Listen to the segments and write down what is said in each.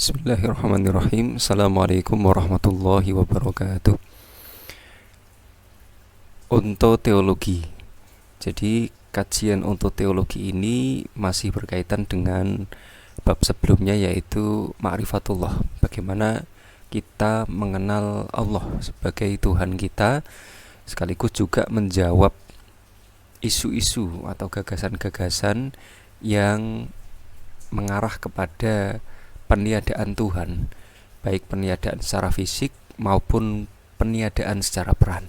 Bismillahirrahmanirrahim. Assalamualaikum warahmatullahi wabarakatuh. Ontoteologi. Jadi kajian ontoteologi ini masih berkaitan dengan bab sebelumnya, yaitu ma'rifatullah. Bagaimana kita mengenal Allah sebagai Tuhan kita, sekaligus juga menjawab isu-isu atau gagasan-gagasan yang mengarah kepada peniadaan Tuhan, baik peniadaan secara fisik maupun peniadaan secara peran.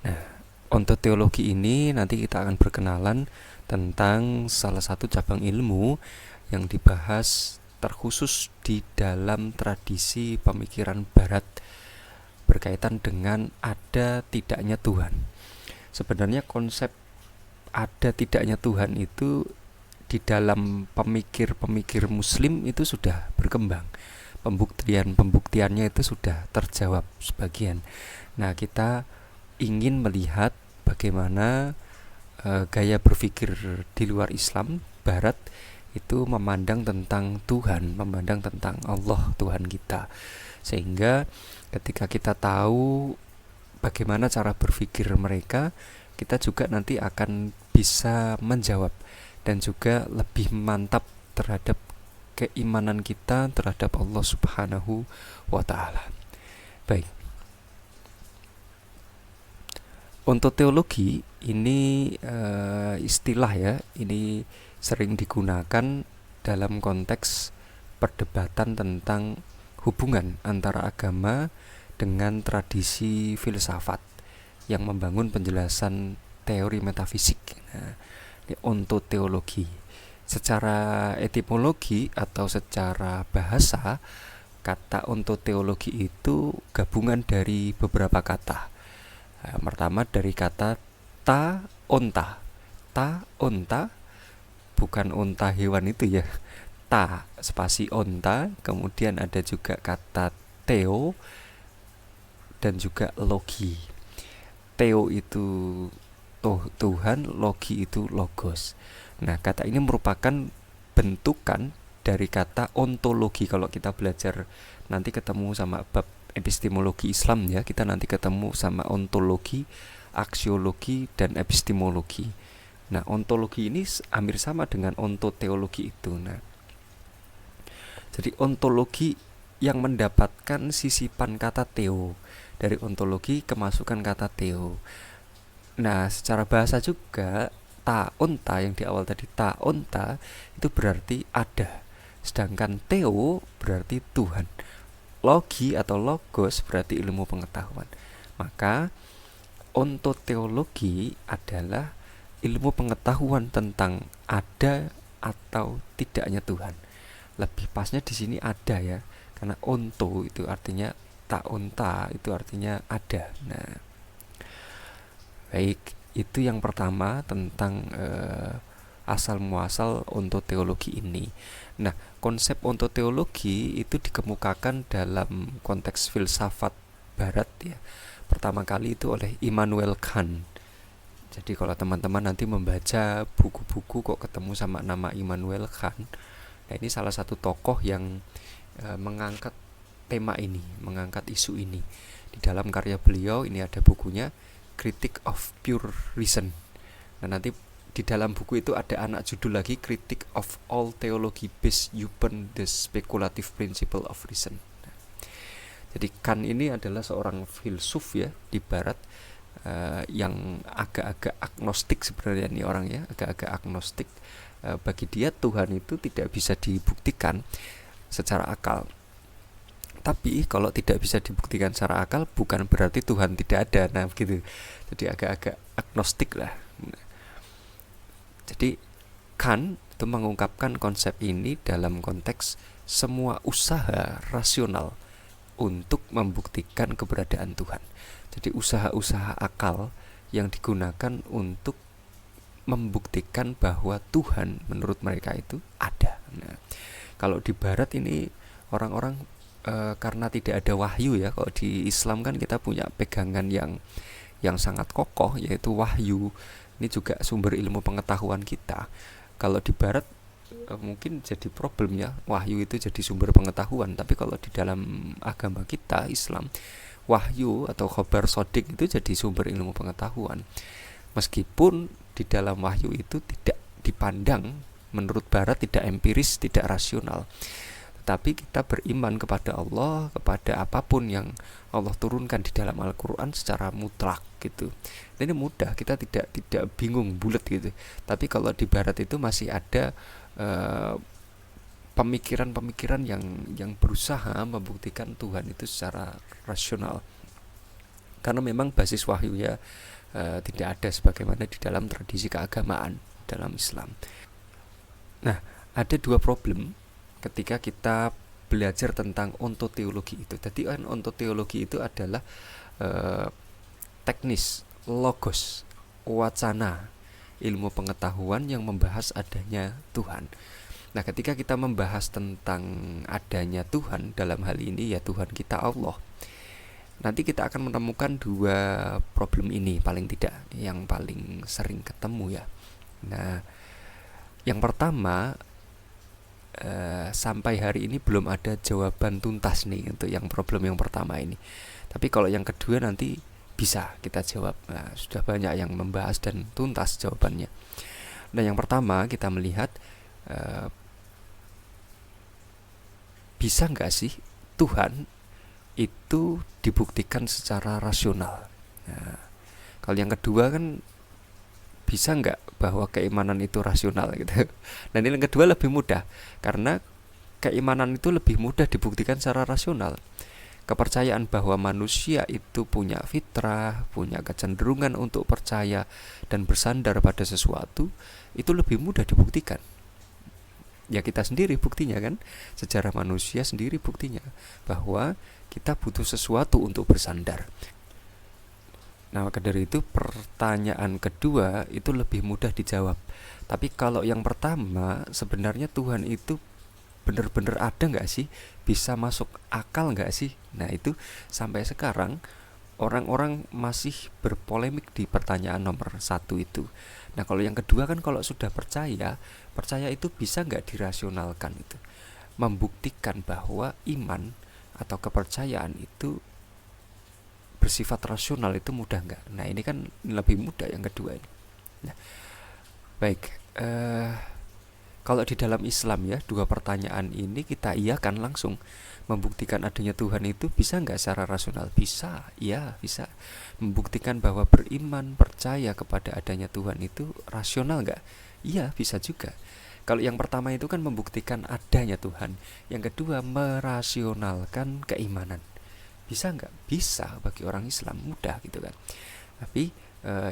Nah, ontoteologi ini nanti kita akan berkenalan tentang salah satu cabang ilmu yang dibahas terkhusus di dalam tradisi pemikiran Barat berkaitan dengan ada tidaknya Tuhan. Sebenarnya konsep ada tidaknya Tuhan itu di dalam pemikir-pemikir Muslim itu sudah berkembang. Pembuktiannya itu sudah terjawab sebagian. Nah, kita ingin melihat bagaimana gaya berpikir di luar Islam Barat itu memandang tentang Tuhan, memandang tentang Allah Tuhan kita, sehingga ketika kita tahu bagaimana cara berpikir mereka, kita juga nanti akan bisa menjawab dan juga lebih mantap terhadap keimanan kita terhadap Allah Subhanahu wa Ta'ala. Baik, ontoteologi ini istilah ya, ini sering digunakan dalam konteks perdebatan tentang hubungan antara agama dengan tradisi filsafat yang membangun penjelasan teori metafisik. Nah, ontoteologi secara etimologi atau secara bahasa, kata ontoteologi itu gabungan dari beberapa kata. Pertama dari kata ta onta bukan onta hewan itu ya, ta spasi onta. Kemudian ada juga kata theo dan juga logi. Theo itu Tuhan, logi itu logos. Nah, kata ini merupakan bentukan dari kata ontologi. Kalau kita belajar nanti ketemu sama bab epistemologi Islam ya, kita nanti ketemu sama ontologi, aksiologi, dan epistemologi. Nah, ontologi ini hampir sama dengan ontoteologi itu. Nah, jadi ontologi yang mendapatkan sisipan kata theo. Dari ontologi kemasukan kata theo. Nah, secara bahasa juga ta onta yang di awal tadi ta onta itu berarti ada. Sedangkan theo berarti Tuhan. Logi atau logos berarti ilmu pengetahuan. Maka ontoteologi adalah ilmu pengetahuan tentang ada atau tidaknya Tuhan. Lebih pasnya di sini ada ya, karena onto itu artinya ta onta itu artinya ada. Nah, baik, itu yang pertama tentang asal muasal ontoteologi ini. Nah, konsep ontoteologi itu dikemukakan dalam konteks filsafat Barat ya. Pertama kali itu oleh Immanuel Kant. Jadi kalau teman-teman nanti membaca buku-buku kok ketemu sama nama Immanuel Kant, nah ini salah satu tokoh yang mengangkat tema ini, mengangkat isu ini. Di dalam karya beliau ini ada bukunya Critique of Pure Reason. Nah, nanti di dalam buku itu ada anak judul lagi, Critique of All Theology Based Upon the Speculative Principle of Reason. Nah, jadi Kant ini adalah seorang filsuf ya di Barat yang agak-agak agnostik sebenarnya nih orangnya, agak-agak agnostik. Bagi dia Tuhan itu tidak bisa dibuktikan secara akal. Tapi kalau tidak bisa dibuktikan secara akal bukan berarti Tuhan tidak ada. Nah, begitu. Jadi agak-agak agnostik lah. Jadi Kant itu mengungkapkan konsep ini dalam konteks semua usaha rasional untuk membuktikan keberadaan Tuhan. Jadi usaha-usaha akal yang digunakan untuk membuktikan bahwa Tuhan menurut mereka itu ada. Nah, kalau di Barat ini orang-orang karena tidak ada wahyu ya. Kalau di Islam kan kita punya pegangan yang sangat kokoh, yaitu wahyu. Ini juga sumber ilmu pengetahuan kita. Kalau di Barat mungkin jadi problem ya, wahyu itu jadi sumber pengetahuan. Tapi kalau di dalam agama kita Islam, wahyu atau khobar sodik itu jadi sumber ilmu pengetahuan. Meskipun di dalam wahyu itu tidak dipandang menurut barat, tidak empiris, tidak rasional, tetapi kita beriman kepada Allah, kepada apapun yang Allah turunkan di dalam Al-Quran secara mutlak gitu. Dan ini mudah, kita tidak bingung bulat gitu. Tapi kalau di barat itu masih ada pemikiran-pemikiran yang berusaha membuktikan Tuhan itu secara rasional, karena memang basis wahyu ya tidak ada sebagaimana di dalam tradisi keagamaan dalam Islam. Nah, ada dua problem ketika kita belajar tentang ontoteologi itu. Jadi ontoteologi itu adalah teknis, logos, wacana, ilmu pengetahuan yang membahas adanya Tuhan. Nah, ketika kita membahas tentang adanya Tuhan, dalam hal ini ya Tuhan kita Allah, nanti kita akan menemukan dua problem ini paling tidak, yang paling sering ketemu ya. Nah, yang pertama, sampai hari ini belum ada jawaban tuntas nih untuk yang problem yang pertama ini. Tapi kalau yang kedua nanti bisa kita jawab. Nah, sudah banyak yang membahas dan tuntas jawabannya. Nah, yang pertama kita melihat bisa nggak sih Tuhan itu dibuktikan secara rasional. Nah, kalau yang kedua kan bisa nggak bahwa keimanan itu rasional gitu. Dan yang kedua lebih mudah, karena keimanan itu lebih mudah dibuktikan secara rasional. Kepercayaan bahwa manusia itu punya fitrah, punya kecenderungan untuk percaya dan bersandar pada sesuatu, itu lebih mudah dibuktikan. Ya kita sendiri buktinya kan, sejarah manusia sendiri buktinya bahwa kita butuh sesuatu untuk bersandar. Nah, maka dari itu pertanyaan kedua itu lebih mudah dijawab. Tapi kalau yang pertama, sebenarnya Tuhan itu benar-benar ada nggak sih? Bisa masuk akal nggak sih? Nah, itu sampai sekarang orang-orang masih berpolemik di pertanyaan nomor satu itu. Nah, kalau yang kedua kan, kalau sudah percaya itu bisa nggak dirasionalkan itu? Membuktikan bahwa iman atau kepercayaan itu bersifat rasional itu mudah nggak? Nah, ini kan lebih mudah yang kedua ini. Nah, baik, kalau di dalam Islam ya, dua pertanyaan ini kita iakan langsung. Membuktikan adanya Tuhan itu bisa nggak secara rasional? Bisa, ya bisa. Membuktikan bahwa beriman, percaya kepada adanya Tuhan itu rasional nggak? Iya, bisa juga. Kalau yang pertama itu kan membuktikan adanya Tuhan, yang kedua merasionalkan keimanan. Bisa nggak? Bisa, bagi orang Islam mudah gitu kan. Tapi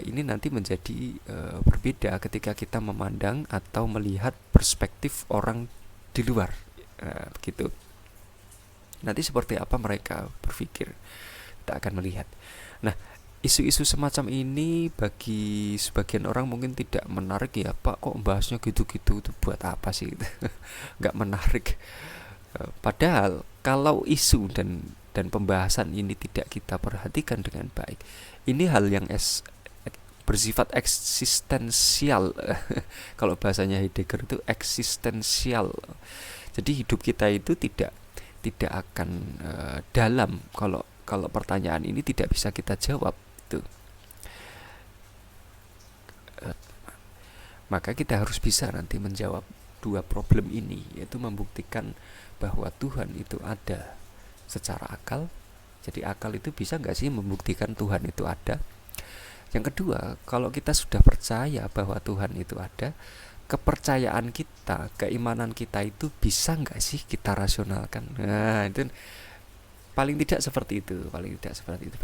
ini nanti menjadi berbeda ketika kita memandang atau melihat perspektif orang di luar, begitu. Nanti seperti apa mereka berpikir, kita akan melihat. Nah, isu-isu semacam ini bagi sebagian orang mungkin tidak menarik ya, Pak, kok bahasnya gitu-gitu, itu buat apa sih? Nggak menarik. Padahal kalau isu dan pembahasan ini tidak kita perhatikan dengan baik, ini hal yang bersifat eksistensial. Kalau bahasanya Heidegger itu eksistensial. Jadi hidup kita itu tidak akan dalam kalau pertanyaan ini tidak bisa kita jawab itu. Maka kita harus bisa nanti menjawab dua problem ini, yaitu membuktikan bahwa Tuhan itu ada secara akal. Jadi akal itu bisa nggak sih membuktikan Tuhan itu ada? Yang kedua, kalau kita sudah percaya bahwa Tuhan itu ada, kepercayaan kita, keimanan kita itu bisa nggak sih kita rasionalkan? Nah, itu paling tidak seperti itu.